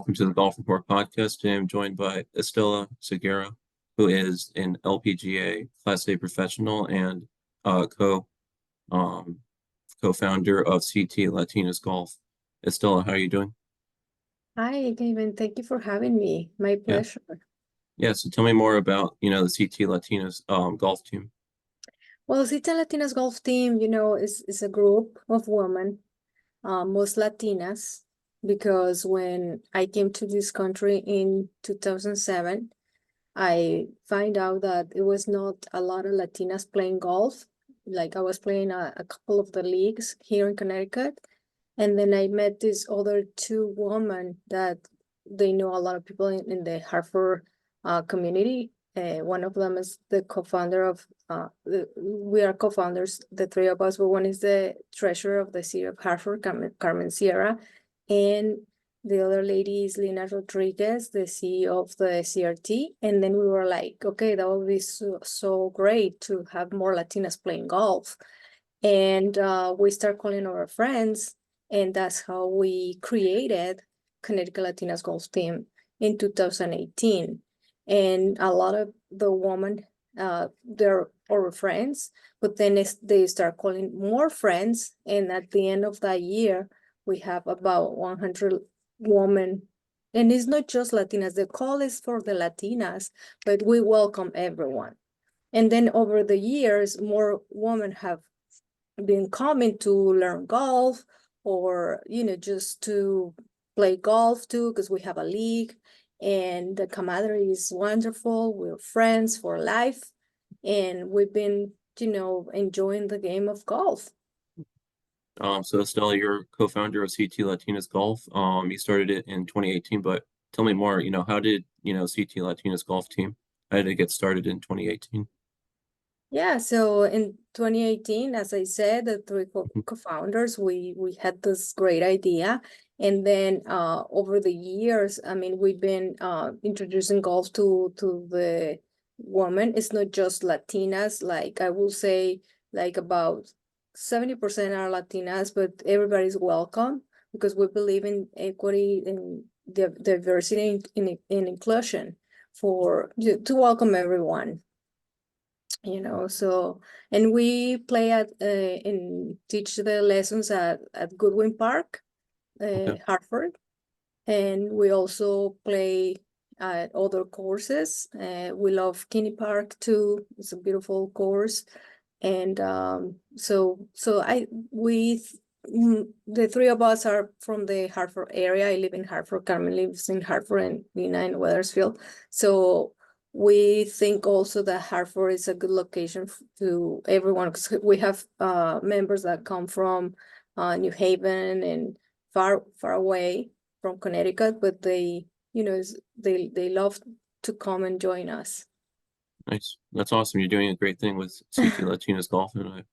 welcome to the Golf Report podcast. Today I'm joined by Estela Segarra, who is an LPGA Class A professional and uh, co um, co-founder of CT Latinas Golf. Estela, how are you doing? Hi, Gavin. Thank you for having me. My Yeah, pleasure. yeah. So tell me more about the CT Latinas golf team. Well, Zita Latinas Golf Team, is a group of women, most Latinas, because when I came to this country in 2007, I find out that it was not a lot of Latinas playing golf. Like I was playing a couple of the leagues here in Connecticut, and then I met these other two women that they know a lot of people in the Hartford community. One of them is the co-founder of, we are co-founders, the three of us, but one is the treasurer of the city of Hartford, Carmen Sierra, and the other lady is Lina Rodriguez, the CEO of the CRT. And then we were like, okay, that would be so great to have more Latinas playing golf. And we start calling our friends, and that's how we created Connecticut Latinas Golf Team in 2018. And a lot of the women, they're our friends, but then they start calling more friends. And at the end of that year, we have about 100 women. And it's not just Latinas, the call is for the Latinas, but we welcome everyone. And then over the years, more women have been coming to learn golf or, just to play golf too, because we have a league and the camaraderie is wonderful. We're friends for life. And we've been, enjoying the game of golf. So Estela, you're co-founder of CT Latinas Golf. You started it in 2018, but tell me more. How did CT Latinas Golf team? How did it get started in 2018? Yeah, so in 2018, as I said, the three Mhm. co-founders, we had this great idea. And then over the years, I mean, we've been introducing golf to the women. It's not just Latinas, like I will say, like about 70% are Latinas, but everybody's welcome because we believe in equity and diversity and inclusion to welcome everyone. So, and we play and teach the lessons at Goodwin Park, Okay. Hartford, and we also play at other courses. We love Kinney Park too. It's a beautiful course. And the three of us are from the Hartford area. I live in Hartford. Carmen lives in Hartford, and Nina in Weathersfield. So we think also that Hartford is a good location to everyone, because we have members that come from New Haven and far away from Connecticut, but they they love to come and join us. Nice. That's awesome. You're doing a great thing with CT Latinas Golf, and I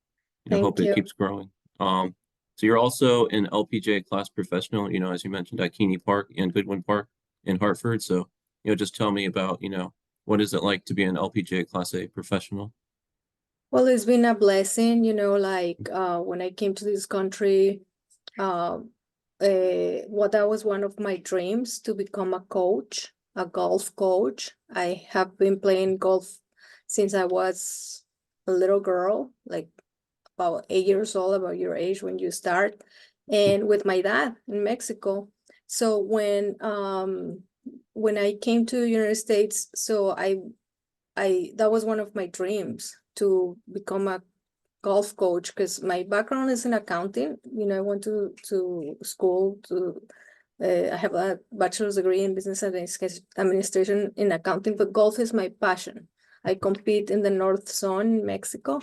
hope Thank it you. keeps growing. So you're also an LPGA class professional, as you mentioned, at Keeney Park and Goodwin Park in Hartford. So, just tell me about, what is it like to be an LPGA Class A professional? Well, it's been a blessing, like when I came to this country, uh, that was one of my dreams to become a coach, a golf coach. I have been playing golf since I was a little girl, like about 8 years old, about your age when you start, and with my dad in Mexico. So when I came to the United States, so I that was one of my dreams to become a golf coach, because my background is in accounting. I went to school to I have a bachelor's degree in business administration in accounting, but golf is my passion. I compete in the North Zone in Mexico,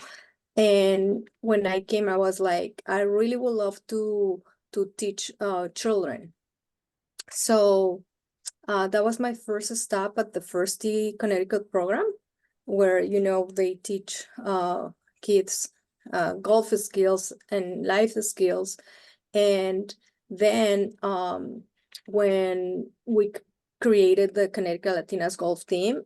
and when I came, I was like, I really would love to teach children. So that was my first stop at the First Tee Connecticut program, where they teach kids golf skills and life skills. And then when we created the Connecticut Latinas Golf Team,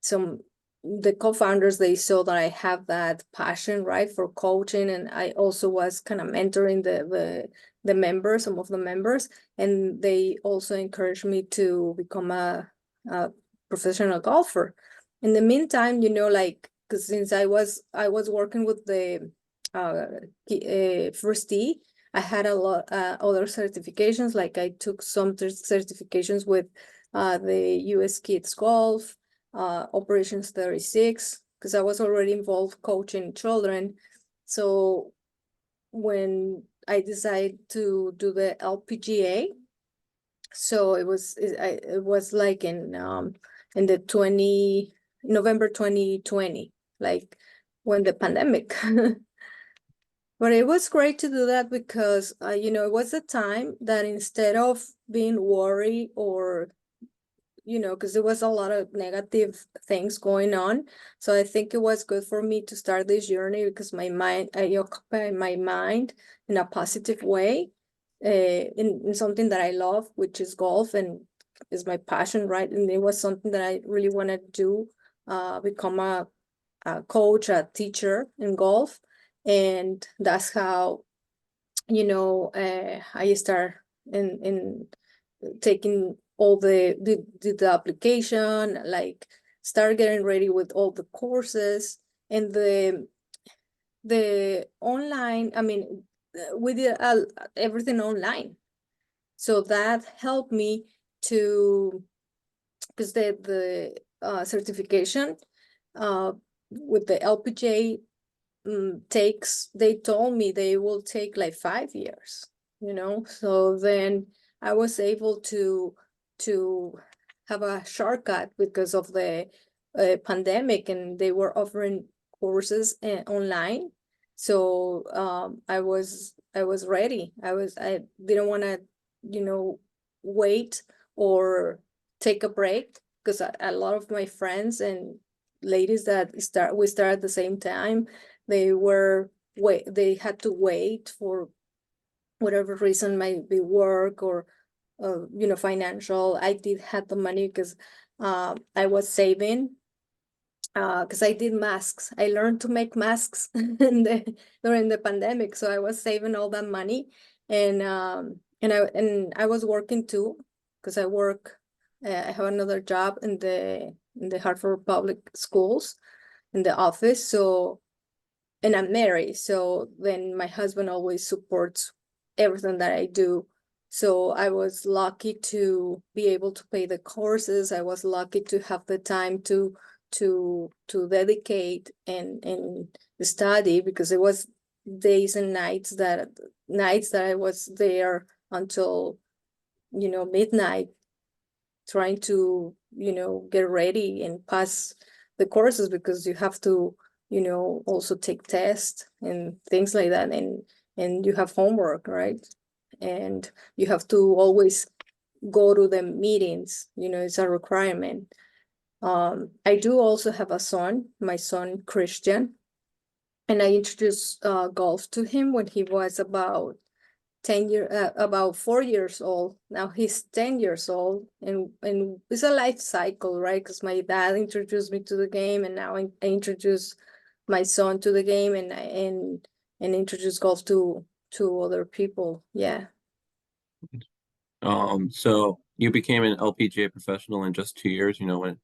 so the co-founders, they saw that I have that passion, right, for coaching, and I also was kind of mentoring the members, some of the members, and they also encouraged me to become a professional golfer. In the meantime, like, because since I was working with the first tee, I had a lot other certifications, like I took some certifications with the US Kids Golf, Operations 36, because I was already involved coaching children. So when I decided to do the LPGA, so it was like in the November 2020, like when the pandemic. But it was great to do that because it was a time that instead of being worried or because there was a lot of negative things going on. So I think it was good for me to start this journey because I occupy my mind in a positive way, in something that I love, which is golf, and is my passion, right? And it was something that I really wanted to do, become a coach, a teacher in golf. And that's how, I start in taking all the application, like start getting ready with all the courses and the online. I mean, we did everything online, so that helped me to, because the certification with the LPGA they told me they will take like 5 years, so then I was able to have a shortcut because of the pandemic, and they were offering courses online. So I was ready. I didn't want to wait or take a break, because a lot of my friends and ladies that we start at the same time, they had to wait for whatever reason, might be work or financial. I did have the money because I was saving, because I did masks. I learned to make masks during the pandemic, so I was saving all that money, and I was working too, because I have another job in the Hartford Public Schools in the office. So, and I'm married, so then my husband always supports everything that I do. So I was lucky to be able to pay the courses. I was lucky to have the time to dedicate and study, because it was days and nights that I was there until midnight, trying to get ready and pass the courses, because you have to also take tests and things like that, and you have homework, right? And you have to always go to the meetings, it's a requirement. I do also have a son, my son Christian, and I introduced golf to him when he was about 4 years old. Now he's 10 years old, and it's a life cycle, right? Because my dad introduced me to the game, and now I introduce my son to the game, and introduce golf to other people. Yeah. So you became an LPGA professional in just 2 years, when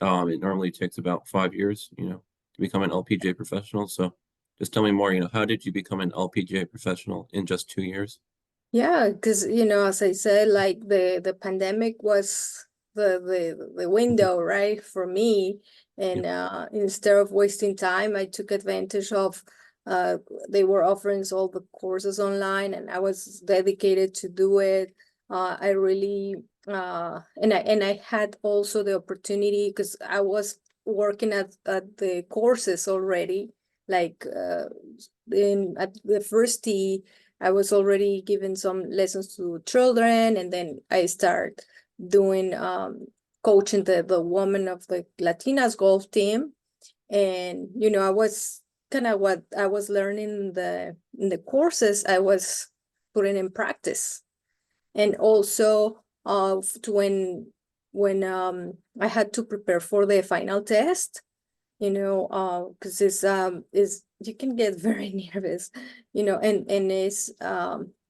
it normally takes about 5 years, to become an LPGA professional. So just tell me more, how did you become an LPGA professional in just 2 years? Yeah, because as I said, like the pandemic was the window, right, for me. Yeah. And instead of wasting time, I took advantage of they were offering all the courses online, and I was dedicated to do it. I really and I had also the opportunity, because I was working at the courses already, like at the first tee. I was already giving some lessons to children, and then I start doing coaching the woman of the Latinas golf team. And I was kind of what I was learning in the courses, I was putting in practice. And also when I had to prepare for the final test, because is you can get very nervous, and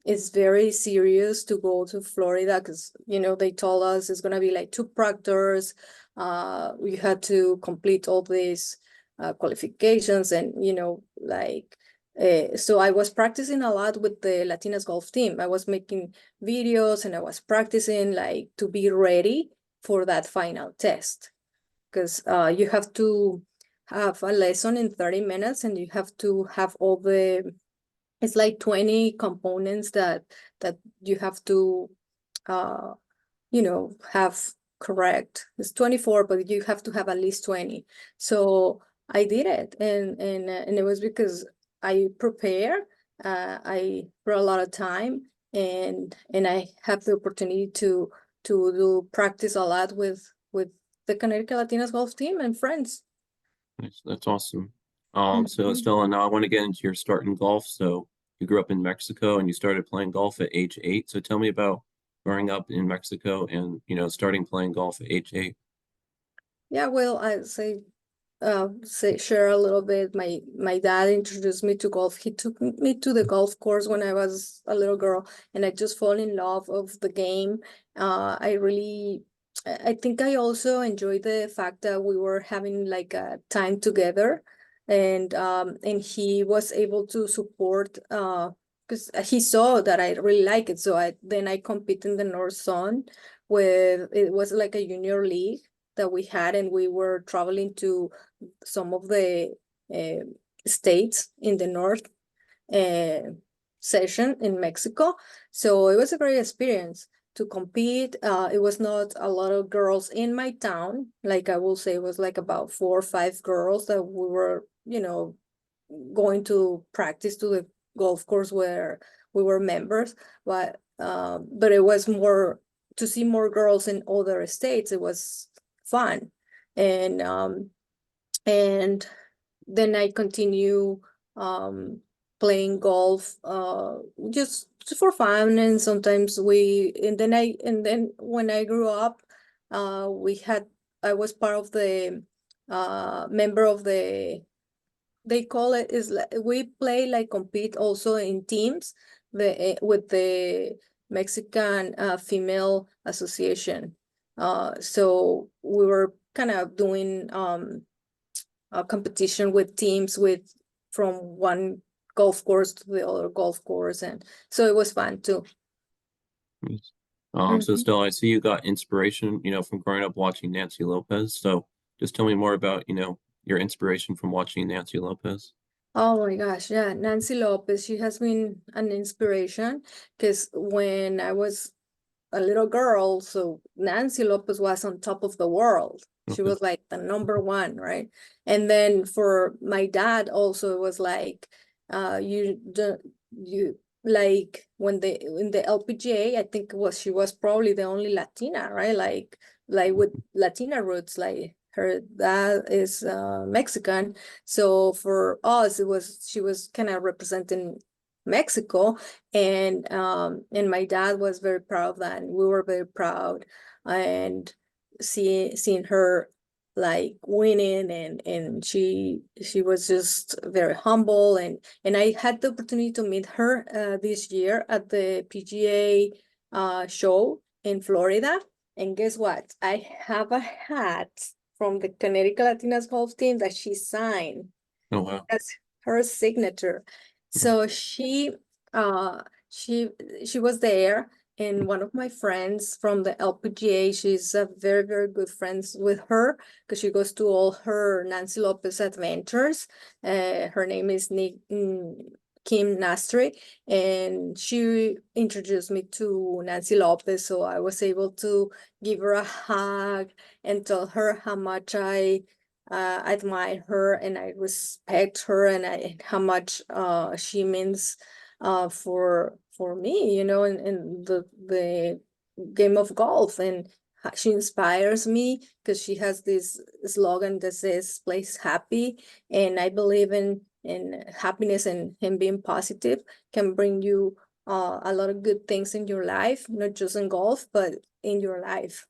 it's very serious to go to Florida because they told us it's gonna be like two proctors. We had to complete all these qualifications, and so I was practicing a lot with the Latinas golf team. I was making videos and I was practicing like to be ready for that final test because you have to have a lesson in 30 minutes and you have to have all it's like 20 components that you have to uh have correct. It's 24, but you have to have at least 20. So I did it, and it was because I prepare. I for a lot of time, and I have the opportunity to do practice a lot with the Connecticut Latinas golf team and friends. Nice. That's awesome. So Mhm. Estella, now I want to get into your start in golf. So you grew up in Mexico and you started playing golf at age 8. So tell me about growing up in Mexico and, starting playing golf at age 8. Yeah, well, I say share a little bit. My dad introduced me to golf. He took me to the golf course when I was a little girl, and I just fall in love of the game. I think I also enjoyed the fact that we were having like a time together, and he was able to support because he saw that I really like it. So I compete in the North Zone with it was like a junior league that we had, and we were traveling to some of the uh, states in the north uh, session in Mexico. So it was a great experience to compete. It was not a lot of girls in my town. Like I will say, it was like about 4 or 5 girls that we were, going to practice to the golf course where we were members. But it was more to see more girls in other states. It was fun, and then I continue playing golf just for fun, and sometimes and then when I grew up we had I was part of the member of they call it is like we play like compete also in teams with the Mexican Female Association. So we were kind of doing a competition with teams with from one golf course to the other golf course, and so it was fun too. Nice. So Mhm. Estella, I see you got inspiration, from growing up watching Nancy Lopez. So just tell me more about, your inspiration from watching Nancy Lopez. Oh my gosh, yeah, Nancy Lopez, she has been an inspiration because when I was a little girl, so Nancy Lopez was on top of the world. She Okay. was like the number one, right? And then for my dad also it was like you like when they in the LPGA, I think she was probably the only Latina, right? Like with Latina roots, like her dad is Mexican. So for us, she was kind of representing Mexico, and my dad was very proud of that, and we were very proud, and seeing her like winning, and she was just very humble, and I had the opportunity to meet her this year at the PGA show in Florida, and guess what? I have a hat from the Connecticut Latinas golf team that she signed. Oh, wow. That's her signature. So uh she she was there, and one of my friends from the LPGA, she's a very, very good friends with her because she goes to all her Nancy Lopez adventures. Her name is Kim Nastri, and she introduced me to Nancy Lopez, so I was able to give her a hug and tell her how much I admire her and I respect her, and how much she means for me, in the game of golf, and she inspires me because she has this slogan that says "Place happy," and I believe in happiness, and being positive can bring you a lot of good things in your life, not just in golf, but in your life.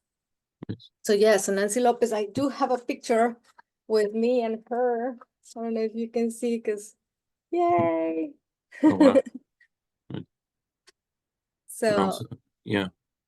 Nice. So yes, Nancy Lopez, I do have a picture with me and her. I don't know if you can see, because yay. Oh wow. So So yeah.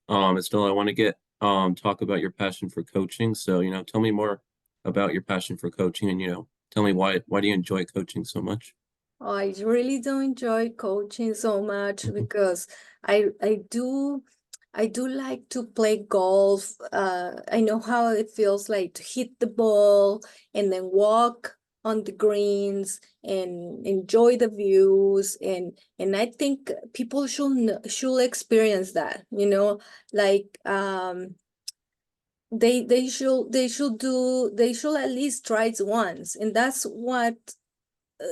Estelle, I want to get talk about your passion for coaching. So, tell me more about your passion for coaching and, tell me why do you enjoy coaching so much? I really don't enjoy coaching so much Mhm. because I do like to play golf. I know how it feels like to hit the ball and then walk on the greens and enjoy the views, and I think people should experience that, like they should at least try it once, and that's what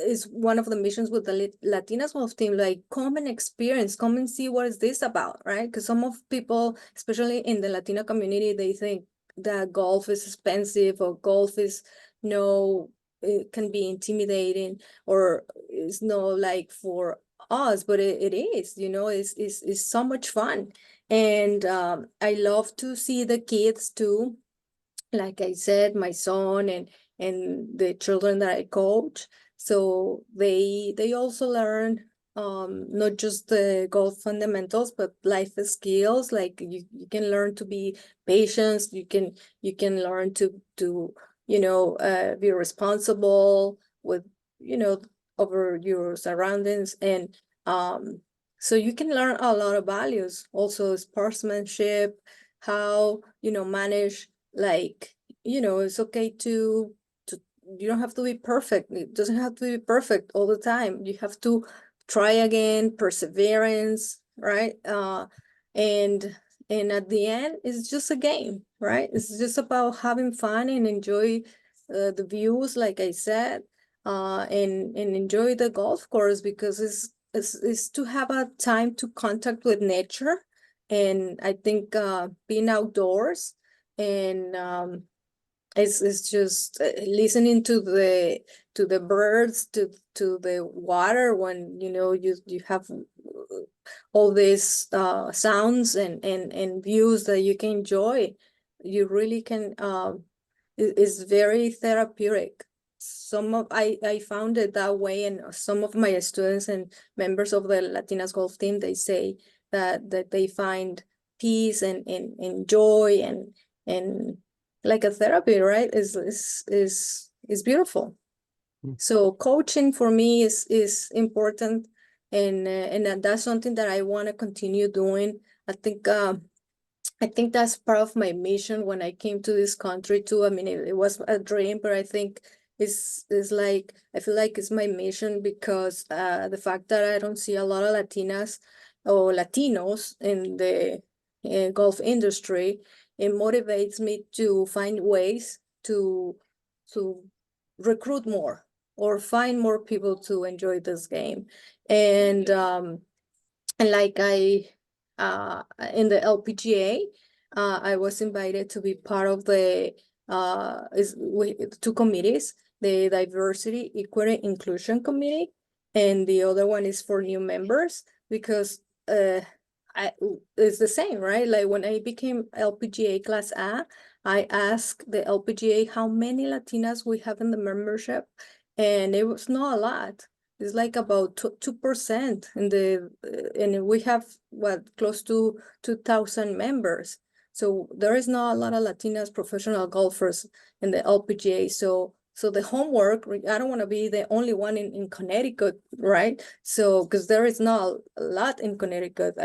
is one of the missions with the Latinas Golf Team. Like, come and experience, come and see what is this about, right? Because some of people, especially in the Latina community, they think that golf is expensive, or golf is no, it can be intimidating, or it's no like for us, but it is, it's so much fun. And I love to see the kids too, like I said, my son and the children that I coach. So they also learn not just the golf fundamentals, but life skills. Like you can learn to be patient, you can learn to be responsible with, you know, over your surroundings. And so you can learn a lot of values, also sportsmanship, how manage, like, it's okay to you don't have to be perfect. It doesn't have to be perfect all the time. You have to try again, perseverance, right? And at the end, it's just a game, right? It's just about having fun and enjoy the views, like I said, and enjoy the golf course, because it's to have a time to contact with nature. And I think being outdoors, and it's just listening to the birds, to the water, when you have all these sounds and views that you can enjoy. You really can. It's very therapeutic. I found it that way, and some of my students and members of the Latinas Golf Team, they say that they find peace and joy, and like a therapy, right? Is beautiful. So coaching for me is important, and that's something that I want to continue doing. I think that's part of my mission when I came to this country too. I mean, it was a dream, but I think it's like, I feel like it's my mission, because the fact that I don't see a lot of Latinas or Latinos in the golf industry, it motivates me to find ways to recruit more, or find more people to enjoy this game. And like in the LPGA, I was invited to be part of the two committees: the Diversity, Equity, Inclusion Committee, and the other one is for new members, because I it's the same, right? Like when I became LPGA Class A, I asked the LPGA how many Latinas we have in the membership, and it was not a lot. It's like about 2% and we have what, close to 2,000 members. So there is not a lot of Latinas professional golfers in the LPGA. So the homework, I don't want to be the only one in Connecticut, right? So because there is not a lot in Connecticut.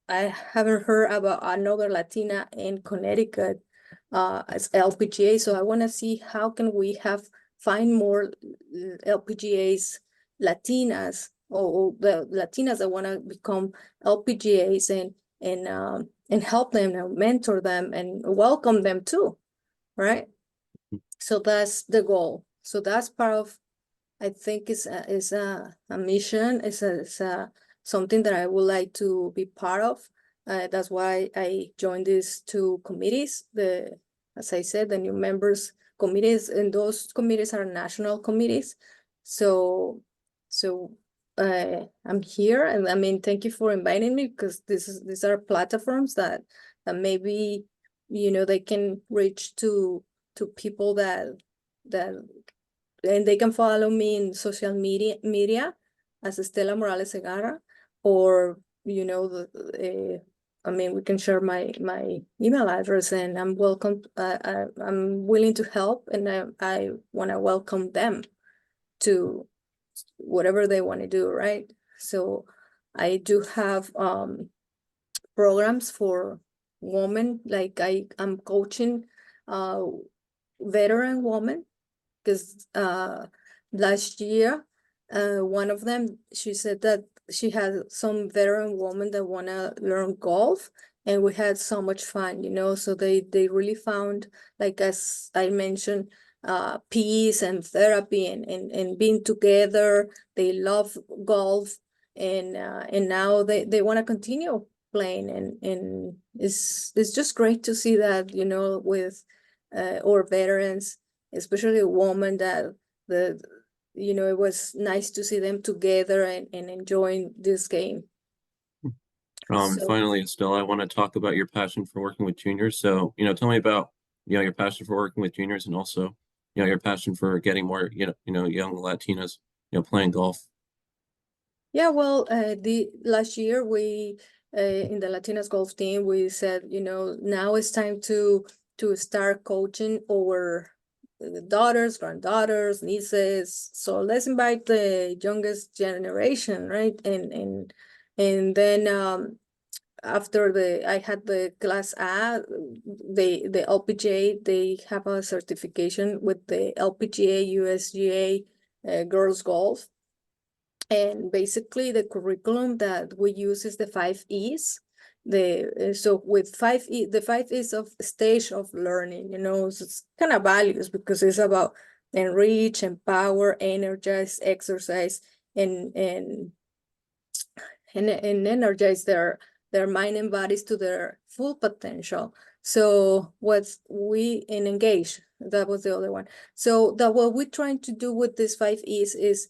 I haven't heard about another Latina in Connecticut as LPGA. So I want to see how can we find more LPGAs, Latinas, or the Latinas that want to become LPGAs, and help them and mentor them and welcome them too, right? So that's the goal. So that's part of, I think, is a mission. It's something that I would like to be part of. That's why I joined these two committees. As I said, the new members committees, and those committees are national committees. So, so I'm here, and I mean, thank you for inviting me, because these are platforms that maybe they can reach to people that that, and they can follow me in social media as Estela Morales Segarra, or I mean, we can share my email address, and I'm welcome. I'm willing to help, and I want to welcome them to whatever they want to do, right? So I do have programs for women, like I'm coaching veteran women, because last year one of them, she said that she had some veteran women that want to learn golf, and we had so much fun, so they really found, like as I mentioned, peace and therapy and being together. They love golf, and now they want to continue playing, and it's just great to see that, with our veterans, especially a woman, that it was nice to see them together and enjoying this game. So Finally, Estelle, I want to talk about your passion for working with juniors. So, tell me about, your passion for working with juniors, and also, your passion for getting more, young Latinas, playing golf. yeah, well, the last year we in the Latinas golf team, we said, now it's time to start coaching our daughters, granddaughters, nieces. So let's invite the youngest generation, right? And then after I had the class A, the LPGA, they have a certification with the LPGA, USGA, girls golf. And basically the curriculum that we use is the 5 E's. So with 5 E, the 5 E's of stage of learning, so it's kind of values, because it's about enrich, empower, energize, exercise, and energize their mind and bodies to their full potential. So and engage, that was the other one. So that what we're trying to do with this 5 E's is,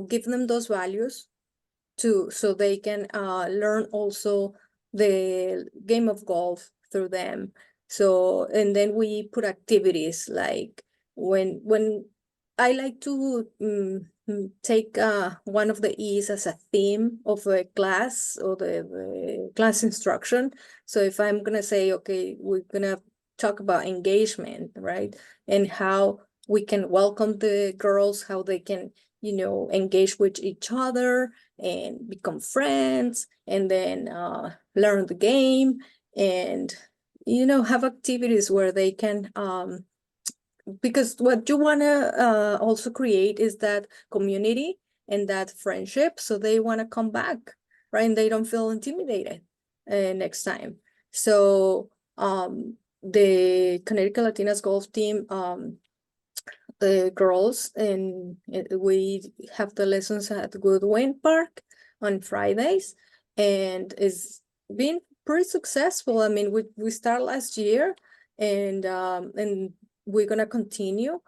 give them those values so they can learn also the game of golf through them. So, and then we put activities like when I like to take one of the E's as a theme of a class, or the class instruction. So if I'm gonna say, okay, we're gonna talk about engagement, right? And how we can welcome the girls, how they can, engage with each other and become friends, and then learn the game, and have activities where they can because what you want to also create is that community and that friendship, so they want to come back, right? And they don't feel intimidated next time. So the Connecticut Latinas golf team, the girls, and we have the lessons at Goodwin Park on Fridays, and it's been pretty successful. I mean, we started last year, and we're gonna continue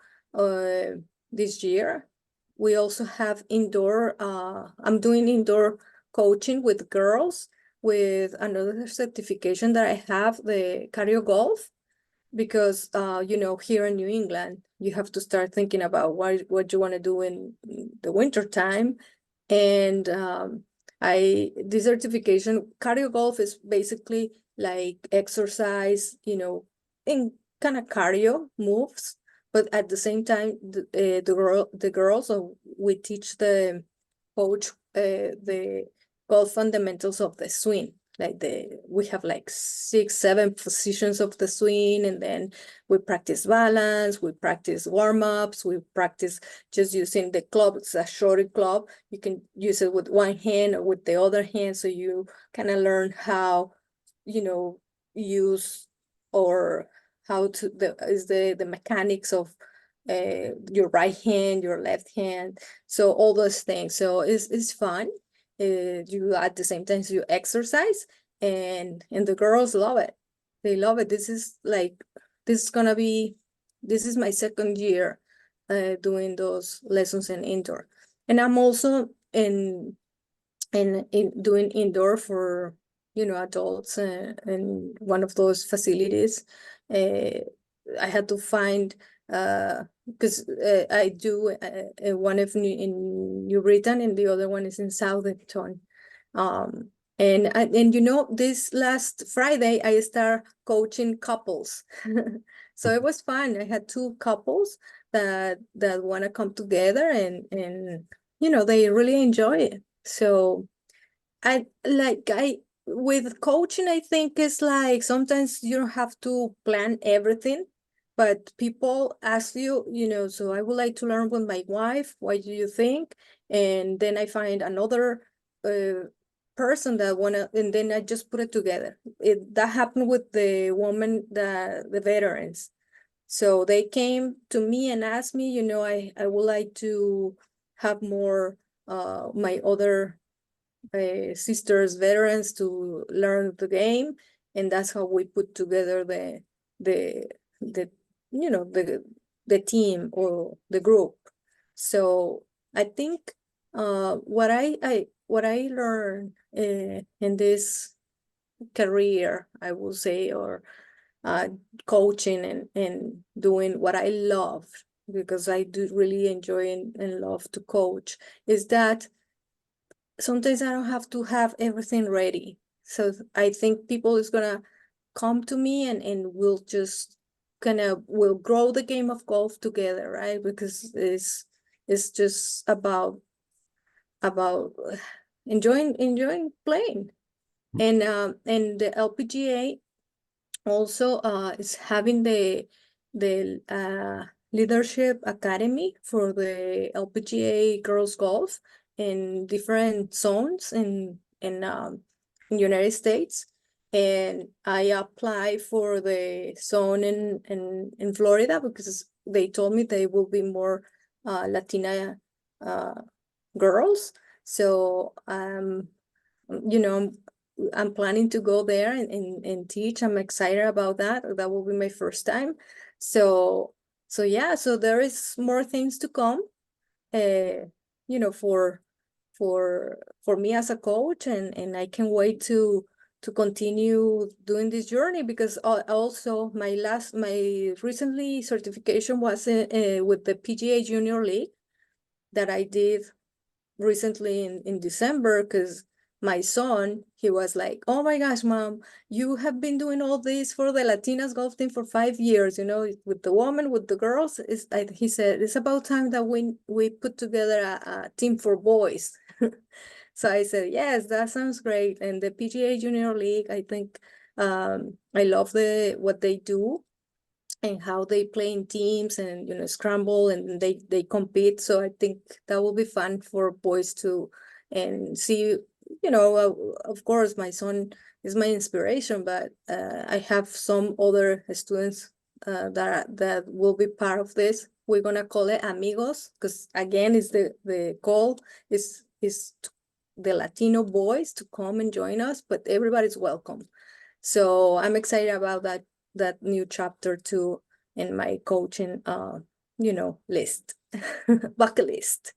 this year. We also have indoor. I'm doing indoor coaching with girls with another certification that I have, the cardio golf, because here in New England, you have to start thinking about what you want to do in the winter time. And this certification, cardio golf, is basically like exercise, in kind of cardio moves, but at the same time, the girls, so we teach the coach the golf fundamentals of the swing. Like we have like 6, 7 positions of the swing, and then we practice balance, we practice warm-ups, we practice just using the club. It's a shorter club. You can use it with one hand or with the other hand, so you kind of learn how, use, or how to the mechanics of your right hand, your left hand, so all those things. So it's fun. You at the same time, so you exercise, and the girls love it. They love it. This is my second year doing those lessons in indoor, and I'm also in doing indoor for adults in one of those facilities. I had to find because I do one in New Britain and the other one is in Southampton. And you know, this last Friday I start coaching couples. So it was fun. I had two couples that want to come together and you know, they really enjoy it. So I with coaching, I think it's like sometimes you don't have to plan everything, but people ask you, you know, so I would like to learn with my wife. What do you think? And then I find another person that wanna, and then I just put it together. That happened with the woman, the veterans. So they came to me and asked me, you know, I would like to have more my other sisters veterans to learn the game, and that's how we put together the the you know the team or the group. So I think what I learned in this career, I will say, or uh, coaching and doing what I love, because I do really enjoy and love to coach, is that sometimes I don't have to have everything ready. So I think people is gonna come to me and we'll just we'll grow the game of golf together, right? Because it's just about enjoying playing. And the LPGA also is having the leadership academy for the LPGA girls golf in different zones in United States. And I applied for the zone in Florida because they told me they will be more Latina uh, girls. So you know, I'm planning to go there and teach. I'm excited about that. That will be my first time. So yeah, so there is more things to come, you know, for me as a coach, and I can't wait to continue doing this journey, because also my recently certification was with the PGA Junior League that I did recently in December, because my son, he was like, oh my gosh, mom, you have been doing all this for the Latinas golf team for 5 years, you know, with the women, with the girls. It's like he said, it's about time that we put together a team for boys. So I said, yes, that sounds great. And the PGA Junior League, I think I love what they do and how they play in teams and, you know, scramble and they compete. So I think that will be fun for boys to and see, you know, of course my son is my inspiration, but I have some other students that will be part of this. We're gonna call it amigos, because again, is the goal is the Latino boys to come and join us, but everybody's welcome. So I'm excited about that new chapter too in my coaching you know, list. Bucket list.